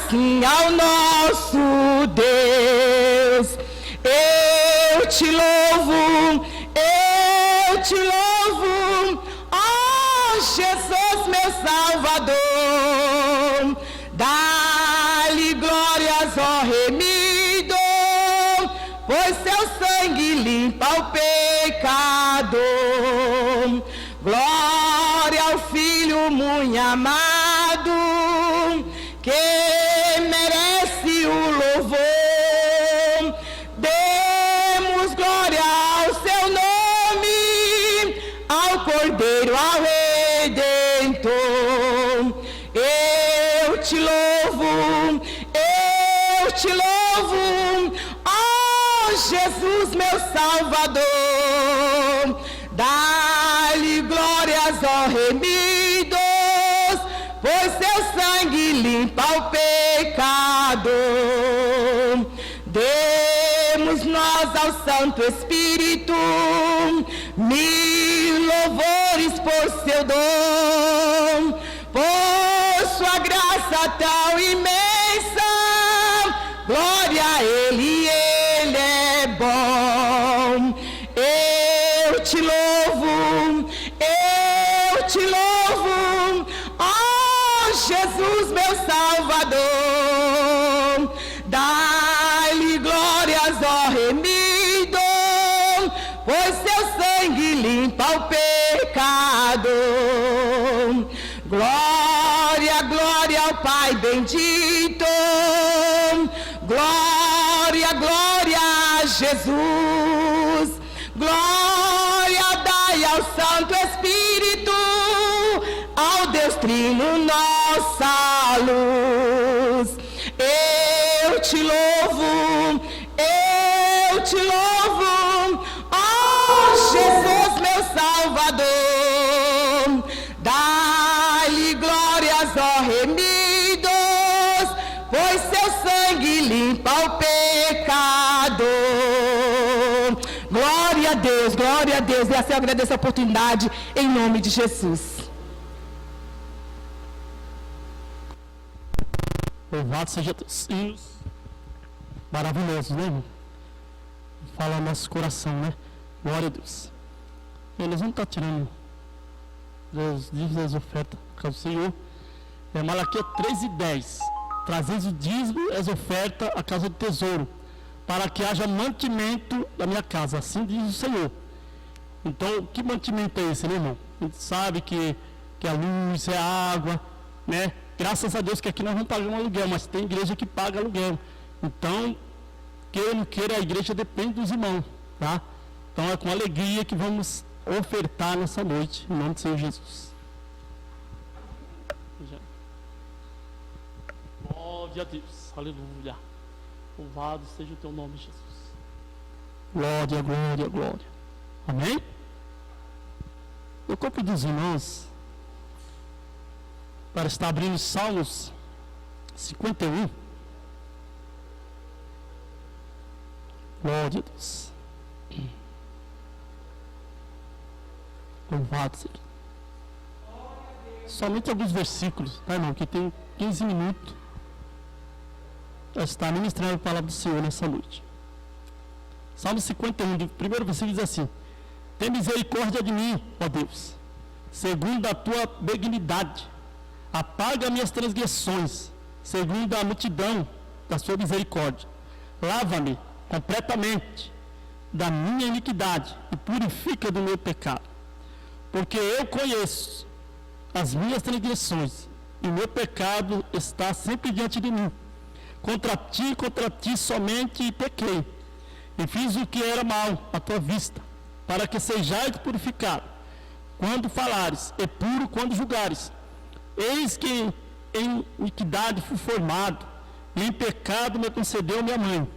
assim ao nosso Deus. Eu te louvo, ó Jesus, meu Salvador. Dá-lhe glórias, ó remido, pois seu sangue limpa o pecado. Glória ao Filho muito amado, que merece o louvor. Demos glória ao seu nome, ao Cordeiro, ao Redentor. Eu te louvo, ó Jesus, meu Salvador. Dá-lhe glórias, ó remidos, pois seu sangue limpa o pecado. Demos nós ao Santo Espírito mil louvores por seu dom, por sua graça tão imensa. Glória a Ele é bom. Eu te louvo, ó Jesus, meu Salvador. Dá-lhe glórias, ó remido, pois seu sangue limpa o pecado. Glória, glória ao Pai bendito. Glória, glória a Jesus. Glória dai ao Santo Espírito, ao Deus Trino, nossa luz. Eu te louvo, ó Jesus, meu Salvador. Dá-lhe glórias, ó remidos, pois seu sangue limpa o pecado. Glória a Deus, e assim eu agradeço a oportunidade, em nome de Jesus. Louvado seja Deus. Hinos maravilhosos, né, irmão? Fala nosso coração, né? Glória a Deus. Eles não estão tirando os dízimos das ofertas, porque o Senhor, Malaquias 3:10, trazeis o dízimo e as ofertas à casa do tesouro, para que haja mantimento da minha casa, assim diz o Senhor. Então, que mantimento é esse, né, irmão? A gente sabe que a luz, é a água, né? Graças a Deus que aqui nós não pagamos aluguel, mas tem igreja que paga aluguel. Então, queira ou não queira, a igreja depende dos irmãos, tá? Então, é com alegria que vamos ofertar nessa noite, em nome do Senhor Jesus. Glória a Deus, aleluia. Louvado seja o teu nome, Jesus. Glória, glória, glória. Amém? Eu vou pedir os irmãos para estar abrindo Salmos 51. Glória a Deus. Louvado seja. Somente alguns versículos, tá, irmão? Que tem 15 minutos para estar ministrando a palavra do Senhor nessa noite. Salmo 51, do primeiro versículo diz assim: tem misericórdia de mim, ó Deus, segundo a tua benignidade. Apaga minhas transgressões, segundo a multidão da sua misericórdia. Lava-me completamente da minha iniquidade e purifica do meu pecado. Porque eu conheço as minhas transgressões e o meu pecado está sempre diante de mim. Contra ti somente pequei, e fiz o que era mal à tua vista, para que sejais purificado quando falares, e puro quando julgares. Eis que em iniquidade fui formado, e em pecado me concedeu minha mãe.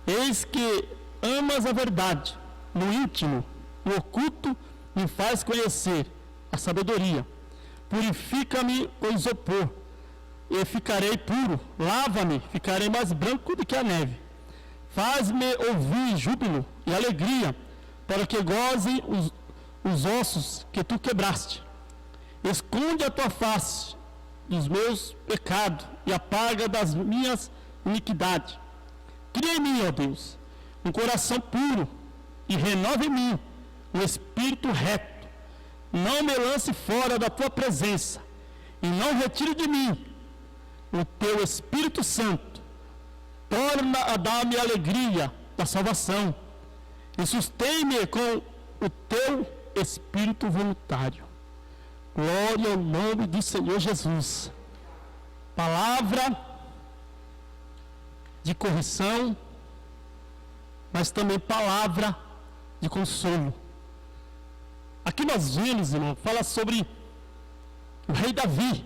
Eis que amas a verdade, no íntimo, no oculto, me faz conhecer a sabedoria. Purifica-me com isopor, e ficarei puro. Lava-me, ficarei mais branco do que a neve. Faz-me ouvir júbilo e alegria, para que gozem os ossos que tu quebraste. Esconde a tua face dos meus pecados e apaga das minhas iniquidades. Cria em mim, ó Deus, um coração puro e renova em mim um espírito reto. Não me lance fora da tua presença e não retire de mim o teu Espírito Santo. Torna a dar-me a alegria da salvação e sustém-me com o teu Espírito voluntário. Glória ao nome do Senhor Jesus. Palavra de correção, mas também palavra de consolo. Aqui nós vimos, irmão, fala sobre o rei Davi,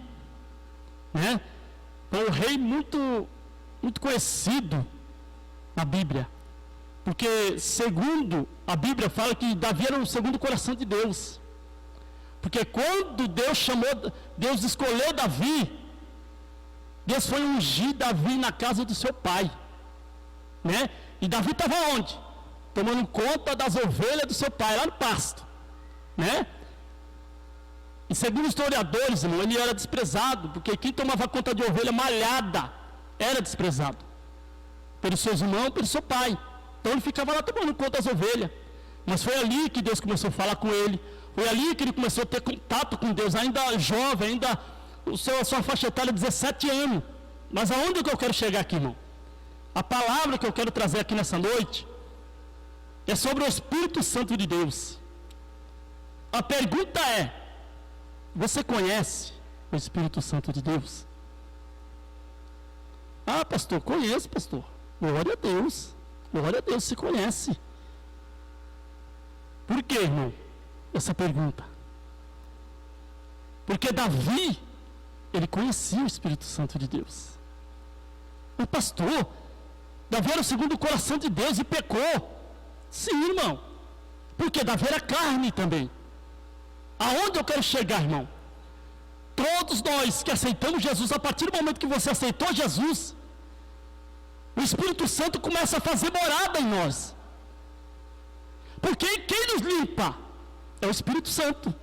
né? Foi um rei muito conhecido na Bíblia, porque segundo a Bíblia fala que Davi era o segundo coração de Deus, porque quando Deus escolheu Davi, Deus foi ungir Davi na casa do seu pai, né? E Davi estava onde? Tomando conta das ovelhas do seu pai, lá no pasto, né? E segundo os historiadores, irmão, ele era desprezado, porque quem tomava conta de ovelha malhada era desprezado pelos seus irmãos, pelo seu pai. Então ele ficava lá tomando conta das ovelhas. Mas foi ali que Deus começou a falar com ele. Foi ali que ele começou a ter contato com Deus, ainda jovem, ainda a sua faixa etária de 17 anos. Mas aonde que eu quero chegar aqui, irmão? A palavra que eu quero trazer aqui nessa noite é sobre o Espírito Santo de Deus. A pergunta é: você conhece o Espírito Santo de Deus? Ah, pastor, conheço, pastor. Glória a Deus. Glória a Deus, se conhece. Por que, irmão, essa pergunta? Porque Davi, ele conhecia o Espírito Santo de Deus. Mas, pastor, Davi era o segundo coração de Deus e pecou. Sim, irmão. Porque Davi era carne também. Aonde eu quero chegar, irmão? Todos nós que aceitamos Jesus, a partir do momento que você aceitou Jesus, o Espírito Santo começa a fazer morada em nós. Porque quem nos limpa é o Espírito Santo.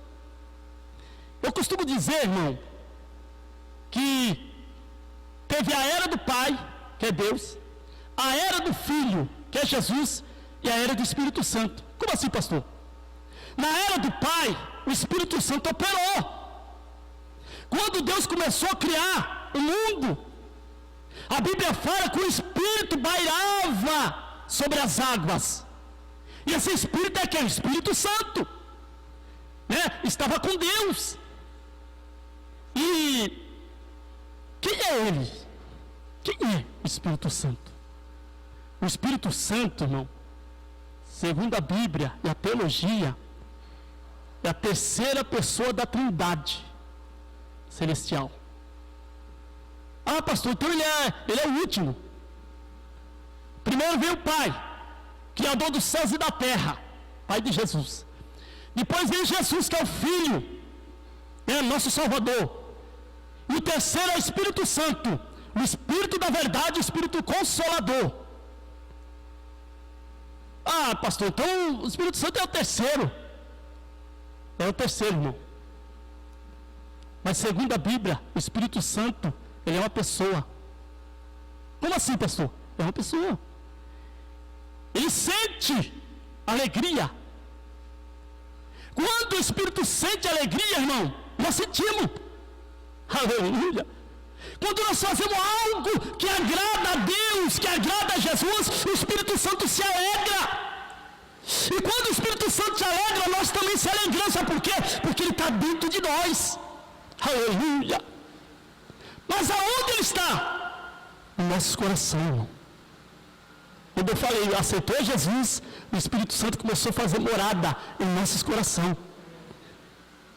Eu costumo dizer, irmão, que teve a era do Pai, que é Deus, a era do Filho, que é Jesus, e a era do Espírito Santo. Como assim, pastor? Na era do Pai, o Espírito Santo operou. Quando Deus começou a criar o mundo, a Bíblia fala que o Espírito bairava sobre as águas. E esse Espírito é quem? O Espírito Santo, né? Estava com Deus. E quem é Ele? Quem é o Espírito Santo? O Espírito Santo, irmão, segundo a Bíblia e a teologia, é a terceira pessoa da Trindade celestial. Ah, pastor, então ele é o último. Primeiro veio o Pai, Criador dos céus e da terra, Pai de Jesus. Depois veio Jesus, que é o Filho, nosso Salvador. E o terceiro é o Espírito Santo, o Espírito da verdade, o Espírito Consolador. Ah, pastor, então o Espírito Santo é o terceiro. É o terceiro, irmão. Mas segundo a Bíblia, o Espírito Santo, ele é uma pessoa. Como assim, pastor? É uma pessoa. Ele sente alegria. Quando o Espírito sente alegria, irmão, nós sentimos. Aleluia. Quando nós fazemos algo que agrada a Deus, que agrada a Jesus, o Espírito Santo se alegra. E quando o Espírito Santo se alegra, nós também se alegramos. Sabe por quê? Porque ele está dentro de nós. Aleluia. Mas aonde ele está? No nosso coração, irmão. Quando eu falei, aceitou Jesus, o Espírito Santo começou a fazer morada em nossos corações.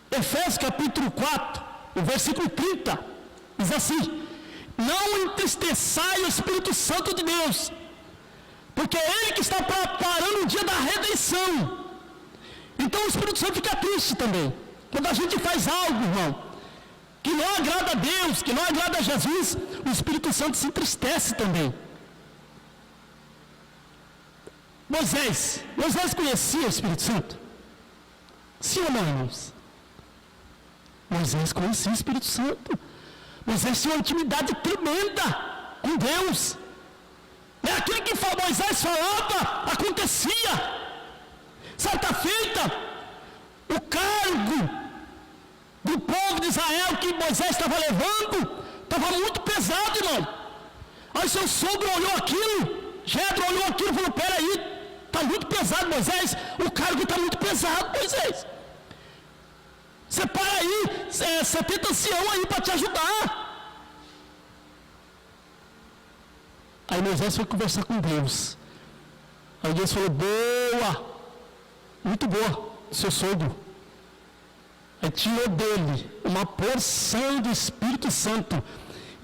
Efésios capítulo 4, o versículo 30, diz assim: não entristeçai o Espírito Santo de Deus, porque é Ele que está preparando o dia da redenção. Então o Espírito Santo fica triste também. Quando a gente faz algo, irmão, que não agrada a Deus, que não agrada a Jesus, o Espírito Santo se entristece também. Moisés conhecia o Espírito Santo? Sim ou não, irmãos? Moisés conhecia o Espírito Santo. Moisés tinha uma intimidade tremenda com Deus. É aquilo que Moisés falava, acontecia. Certa feita, o cargo do povo de Israel que Moisés estava levando estava muito pesado, irmão. Aí seu sogro olhou aquilo, Jetro olhou aquilo e falou: peraí, está muito pesado, Moisés, o cargo está muito pesado, Moisés. Separa aí 70 anciãos aí para te ajudar. Aí Moisés foi conversar com Deus. Aí Deus falou: boa, muito boa, seu sogro. Aí tirou dele uma porção do Espírito Santo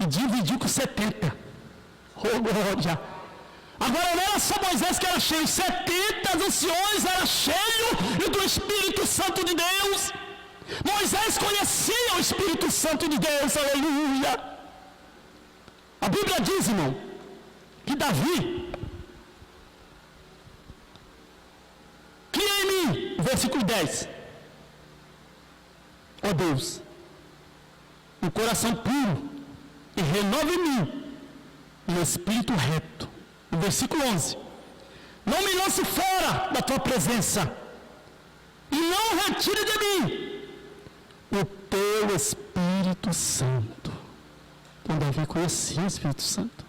e dividiu com 70. Oh, glória! Agora não era só Moisés que era cheio, 70 anciões eram cheios do Espírito Santo de Deus. Moisés conhecia o Espírito Santo de Deus, aleluia! A Bíblia diz, irmão, que Davi cria em mim, versículo 10, ó Deus, um coração puro e renova em mim um espírito reto. No versículo 11, não me lance fora da tua presença e não retire de mim o teu Espírito Santo. Então Davi conhecia o Espírito Santo.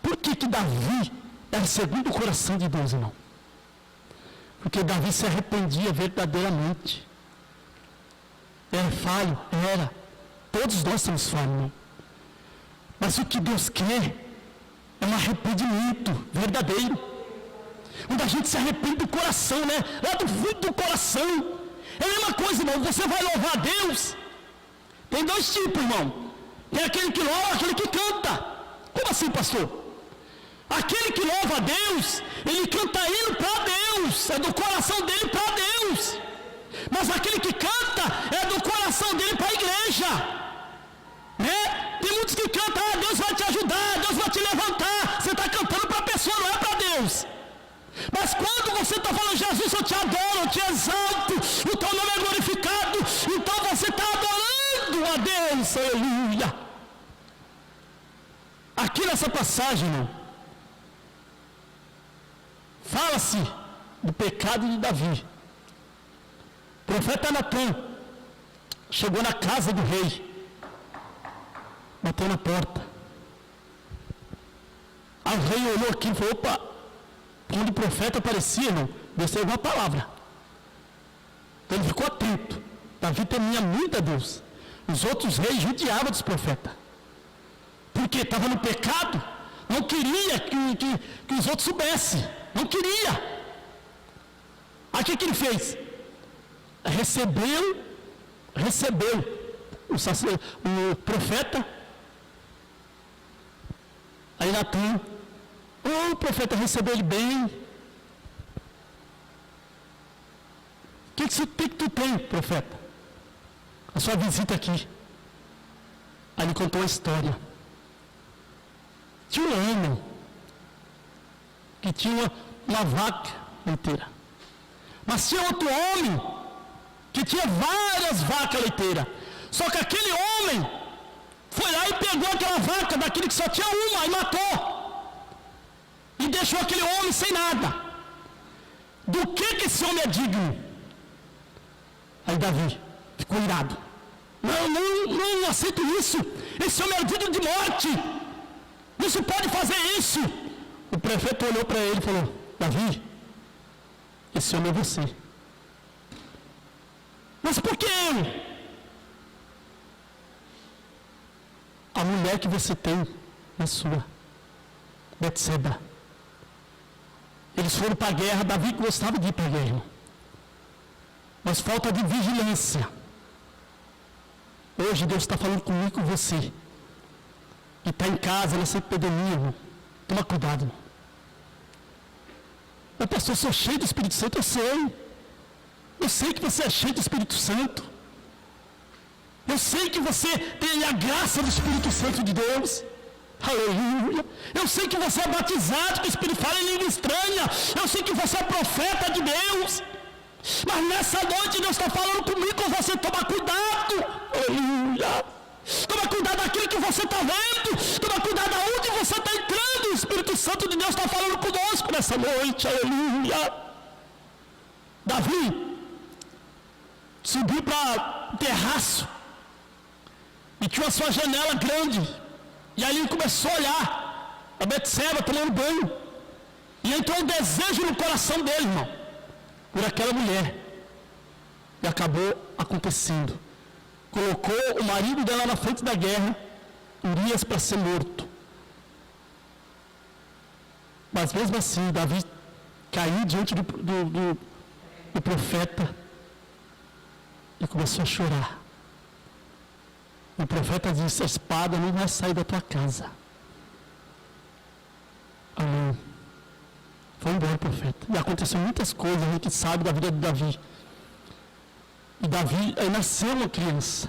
Por que Davi era segundo o coração de Deus, irmão? Porque Davi se arrependia verdadeiramente. Era falho? Era. Todos nós somos falhos, irmão. Mas o que Deus quer é um arrependimento verdadeiro. Quando a gente se arrepende do coração, né? Lá do fundo do coração. É a mesma coisa, irmão. Você vai louvar a Deus. Tem dois tipos, irmão. Tem aquele que louva, aquele que canta. Como assim, pastor? Aquele que louva a Deus, ele canta indo para Deus. É do coração dele para Deus. Mas aquele que canta é do coração dele para a igreja. Né? Tem muitos que cantam: ah, Deus vai te ajudar, Deus vai te levantar. Você está cantando para a pessoa, não é para Deus. Mas quando você está falando: Jesus, eu te adoro, eu te exalto, o teu nome é glorificado, então você está adorando a Deus, aleluia. Aqui nessa passagem, irmão, fala-se do pecado de Davi. O profeta Natan chegou na casa do rei, bateu na porta. Aí o rei olhou aqui e falou: opa, quando o profeta aparecia, irmão, Deus teve uma palavra. Então ele ficou atento. Davi temia muito a Deus. Os outros reis judiavam dos profetas, porque estava no pecado, não queria que os outros soubessem, não queria. Aí o que ele fez? Recebeu o profeta. Aí Natan: o profeta recebeu ele bem. O que tu tem, profeta? A sua visita aqui. Aí ele contou a história. Tinha um homem que tinha uma vaca leiteira. Mas tinha outro homem que tinha várias vacas leiteiras. Só que aquele homem foi lá e pegou aquela vaca daquele que só tinha uma e matou. E deixou aquele homem sem nada. Do que esse homem é digno? Aí Davi ficou irado. Não aceito isso. Esse homem é digno de morte. Não se pode fazer isso. O prefeito olhou para ele e falou: Davi, esse homem é você. Mas por que eu? A mulher que você tem é sua, Betseba. Eles foram para a guerra. Davi gostava de ir para a guerra, mas falta de vigilância. Hoje Deus está falando comigo e com você, que está em casa nessa epidemia, irmão. Toma cuidado, irmão. Eu, pastor, sou cheio do Espírito Santo. Eu sei que você é cheio do Espírito Santo. Eu sei que você tem a graça do Espírito Santo de Deus. Aleluia. Eu sei que você é batizado, que o Espírito fala em língua estranha. Eu sei que você é profeta de Deus. Mas nessa noite Deus está falando comigo, com você. Toma cuidado. Aleluia. Santo de Deus está falando conosco nessa noite, aleluia. Davi subiu para o terraço e tinha a sua janela grande, e aí ele começou a olhar a Betseba tomando banho, e entrou um desejo no coração dele, irmão, por aquela mulher, e acabou acontecendo. Colocou o marido dela na frente da guerra, Urias, para ser morto. Mas mesmo assim, Davi caiu diante do profeta e começou a chorar. O profeta disse: a espada não vai sair da tua casa. Amém. Foi embora o profeta. E aconteceu muitas coisas, a gente sabe da vida de Davi. E Davi, aí nasceu uma criança.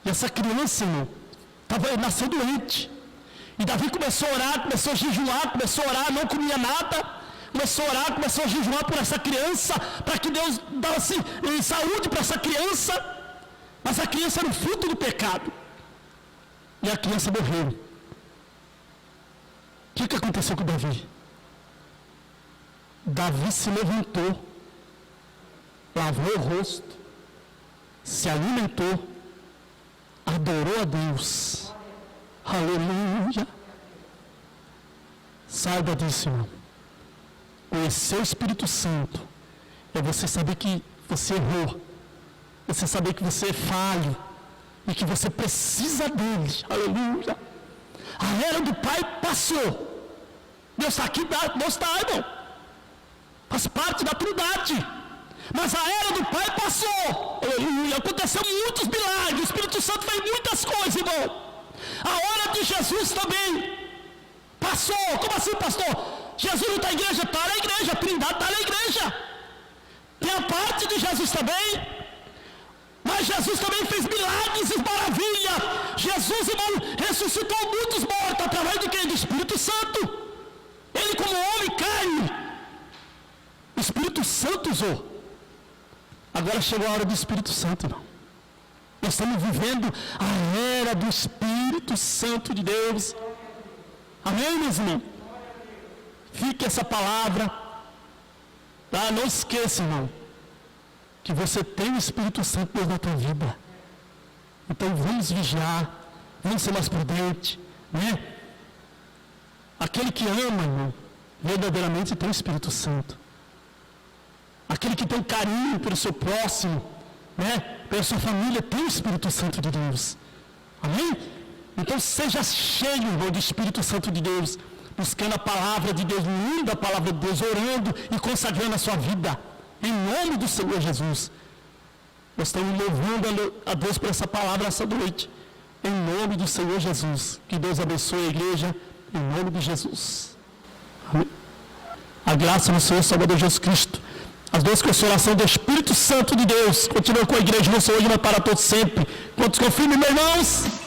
E essa criança, irmão, nasceu doente. E Davi começou a orar, começou a jejuar, começou a orar, não comia nada. Começou a orar, começou a jejuar por essa criança, para que Deus desse saúde para essa criança. Mas a criança era o fruto do pecado. E a criança morreu. O que aconteceu com Davi? Davi se levantou, lavou o rosto, se alimentou, adorou a Deus. Aleluia. Saiba disso, irmão. Conhecer o Espírito Santo é você saber que você errou, você saber que você é falho e que você precisa dele. Aleluia. A era do Pai passou. Deus está aqui, Deus está, irmão. Faz parte da Trindade. Mas a era do Pai passou. Aleluia. Aconteceu muitos milagres. O Espírito Santo fez muitas coisas, irmão. A hora de Jesus também passou. Como assim, pastor? Jesus não está na igreja? Está na igreja. A Trindade está na igreja. Tem a parte de Jesus também. Mas Jesus também fez milagres e maravilhas. Jesus, irmão, ressuscitou muitos mortos através de quem? Do Espírito Santo. Ele, como homem, carne. O Espírito Santo usou. Agora chegou a hora do Espírito Santo, irmão. Nós estamos vivendo a era do Espírito Santo de Deus. Amém, meus irmãos? Fique essa palavra. Tá? Não esqueça, irmão, que você tem o Espírito Santo de Deus na tua vida. Então vamos vigiar, vamos ser mais prudentes, né? Aquele que ama, irmão, verdadeiramente tem o Espírito Santo. Aquele que tem carinho pelo seu próximo, né? Pela sua família, tem o Espírito Santo de Deus. Amém? Então seja cheio, irmão, do Espírito Santo de Deus, buscando a palavra de Deus, lendo a palavra de Deus, orando e consagrando a sua vida, em nome do Senhor Jesus. Nós estamos louvando a Deus por essa palavra essa noite, em nome do Senhor Jesus. Que Deus abençoe a igreja, em nome de Jesus. Amém. A graça do Senhor Salvador Jesus Cristo, as duas consolações do Espírito Santo de Deus, continua com a igreja, não só hoje, mas para todos sempre. Quantos confirmam, meus irmãos?